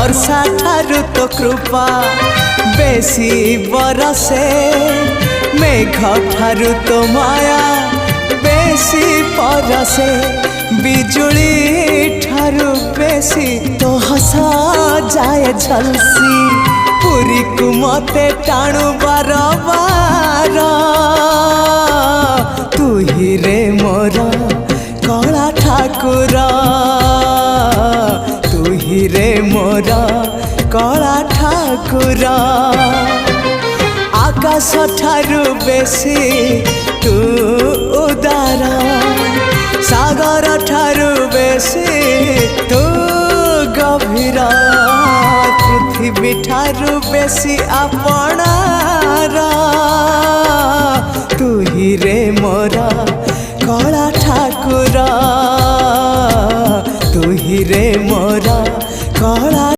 वर्षा ठारू तो कृपा बेसी बरसे मेघ ठारू तो माया बेसी परसे बिजुली ठारू बेसी तो हसा जाए झलसी पुरी को मते टाणु बार बार तू ही रे मोर कला ठाकुर तू ही रे मोर कला ठाकुर आकाश ठारू बेसी तू उदार सागर ठारू बेसी तू गभीर पृथ्वी ठारू बेसी अपनार तू ही रे मोर